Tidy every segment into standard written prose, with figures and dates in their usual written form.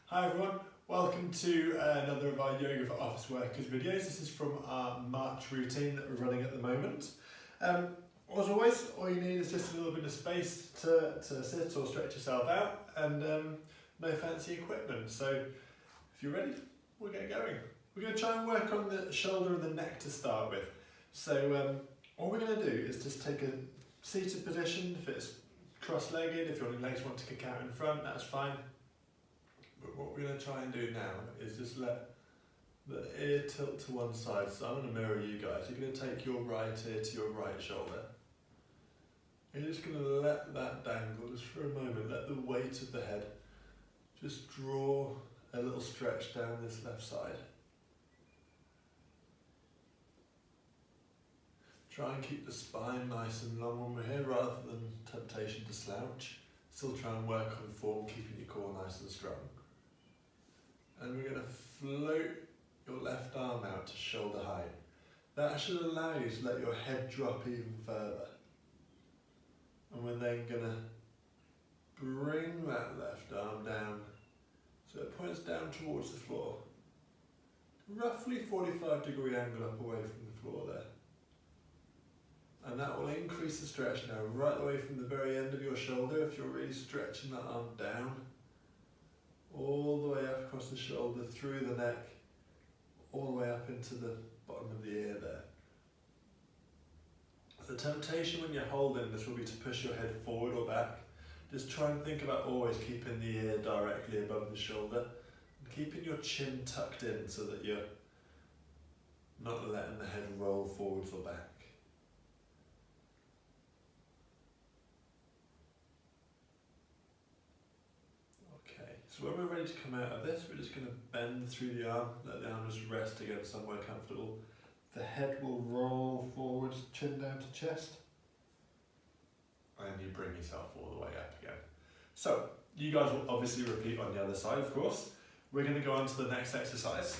Hi everyone, welcome to another of our Yoga for Office Workers videos. This is from our March routine that we're running at the moment. As always, all you need is just a little bit of space to sit or stretch yourself out and no fancy equipment. So if you're ready, we'll get going. We're going to try and work on the shoulder and the neck to start with. So all we're going to do is just take a seated position. If it's cross-legged, if your legs want to kick out in front, that's fine. But what we're going to try and do now is just let the ear tilt to one side. So I'm going to mirror you guys. You're going to take your right ear to your right shoulder. You're just going to let that dangle just for a moment. Let the weight of the head just draw a little stretch down this left side. Try and keep the spine nice and long when we're here rather than temptation to slouch. Still try and work on form, keeping your core nice and strong. And we're going to float your left arm out to shoulder height. That should allow you to let your head drop even further. And we're then going to bring that left arm down so it points down towards the floor. Roughly 45-degree angle up away from the floor there. And that will increase the stretch now, right away from the very end of your shoulder, if you're really stretching that arm down, all the way up across the shoulder, through the neck, all the way up into the bottom of the ear there. The temptation when you're holding this will be to push your head forward or back. Just try and think about always keeping the ear directly above the shoulder, and keeping your chin tucked in so that you're not letting the head roll forwards or back. So when we're ready to come out of this, we're just going to bend through the arm, let the arm just rest against somewhere comfortable. The head will roll forwards, chin down to chest. And you bring yourself all the way up again. So, you guys will obviously repeat on the other side, of course. We're going to go on to the next exercise,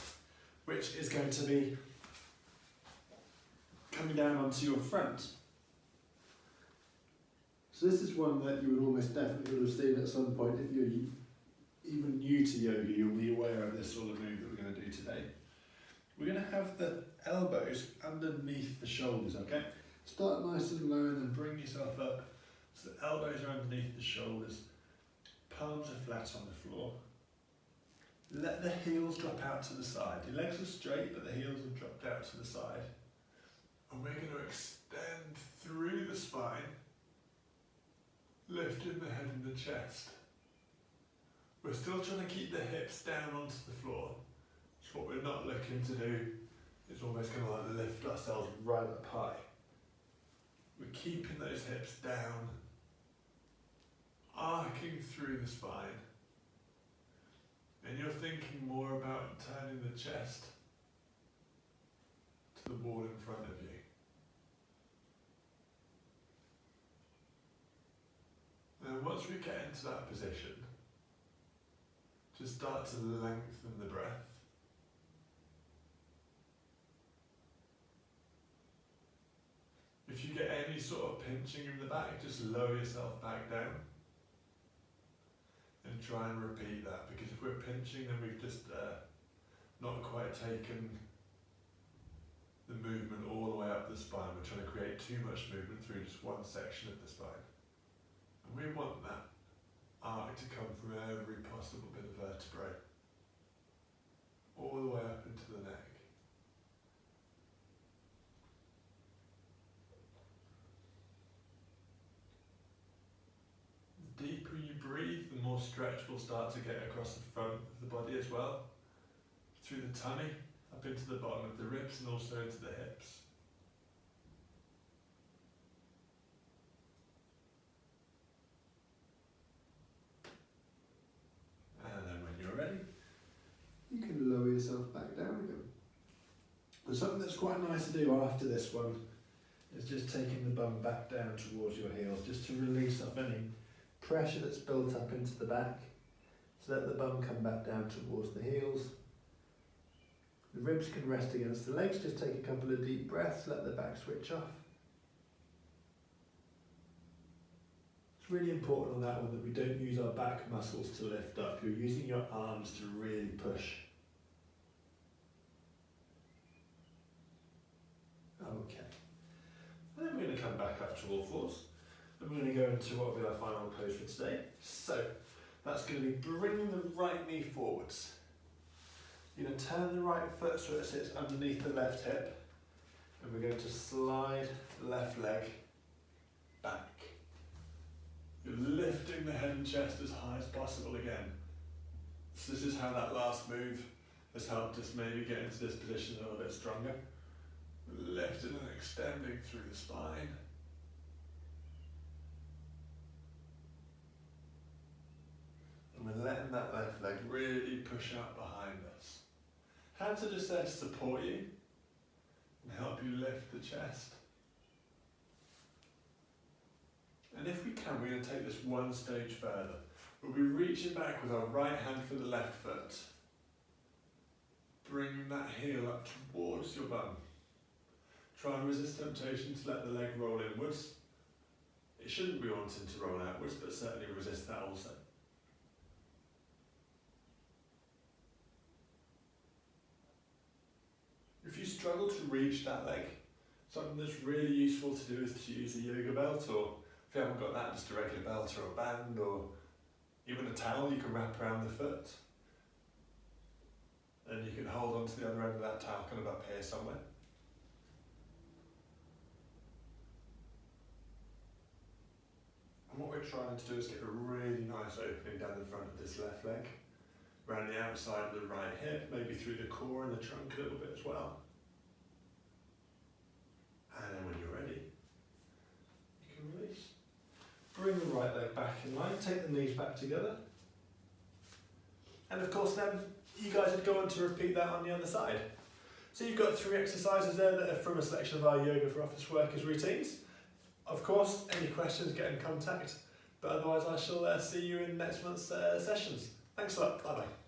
which is going to be coming down onto your front. So this is one that you would almost definitely have seen at some point if you're even new to yoga. You'll be aware of this sort of move that we're going to do today. We're going to have the elbows underneath the shoulders, okay? Start nice and low and then bring yourself up. So the elbows are underneath the shoulders, palms are flat on the floor. Let the heels drop out to the side. Your legs are straight, but the heels have dropped out to the side. And we're going to extend through the spine, lifting the head and the chest. We're still trying to keep the hips down onto the floor. So what we're not looking to do is almost going to like lift ourselves right up high. We're keeping those hips down, arcing through the spine. And you're thinking more about turning the chest to the wall in front of you. And once we get into that position, just start to lengthen the breath. If you get any sort of pinching in the back, just lower yourself back down. And try and repeat that, because if we're pinching, then we've just not quite taken the movement all the way up the spine. We're trying to create too much movement through just one section of the spine. And we want that arc to come from every possible bit of vertebrae, all the way up into the neck. The deeper you breathe, the more stretch will start to get across the front of the body as well, through the tummy, up into the bottom of the ribs and also into the hips. You can lower yourself back down again. And something that's quite nice to do after this one is just taking the bum back down towards your heels, just to release off any pressure that's built up into the back. So let the bum come back down towards the heels. The ribs can rest against the legs. Just take a couple of deep breaths, let the back switch off. It's really important on that one that we don't use our back muscles to lift up. You're using your arms to really push. Okay. And then we're going to come back up to all fours. And we're going to go into what will be our final pose for today. So that's going to be bringing the right knee forwards. You're going to turn the right foot so it sits underneath the left hip. And we're going to slide the left leg back. You're lifting the head and chest as high as possible again. So this is how that last move has helped us maybe get into this position a little bit stronger. Lifting and extending through the spine. And we're letting that left leg really push out behind us. Hands are just there to support you and help you lift the chest. And if we can, we're going to take this one stage further. We'll be reaching back with our right hand for the left foot. Bring that heel up towards your bum. Try and resist temptation to let the leg roll inwards. It shouldn't be wanting to roll outwards, but certainly resist that also. If you struggle to reach that leg, something that's really useful to do is to use a yoga belt, or if you haven't got that, just a regular belt or a band, or even a towel you can wrap around the foot. And you can hold on to the other end of that towel kind of up here somewhere. And what we're trying to do is get a really nice opening down the front of this left leg, around the outside of the right hip, maybe through the core and the trunk a little bit as well. And then when you're ready, you can release. Bring the right leg back in line, take the knees back together. And of course then, you guys would go on to repeat that on the other side. So you've got 3 exercises there that are from a selection of our Yoga for Office Workers routines. Of course, any questions, get in contact. But otherwise I shall see you in next month's sessions. Thanks a lot, bye bye.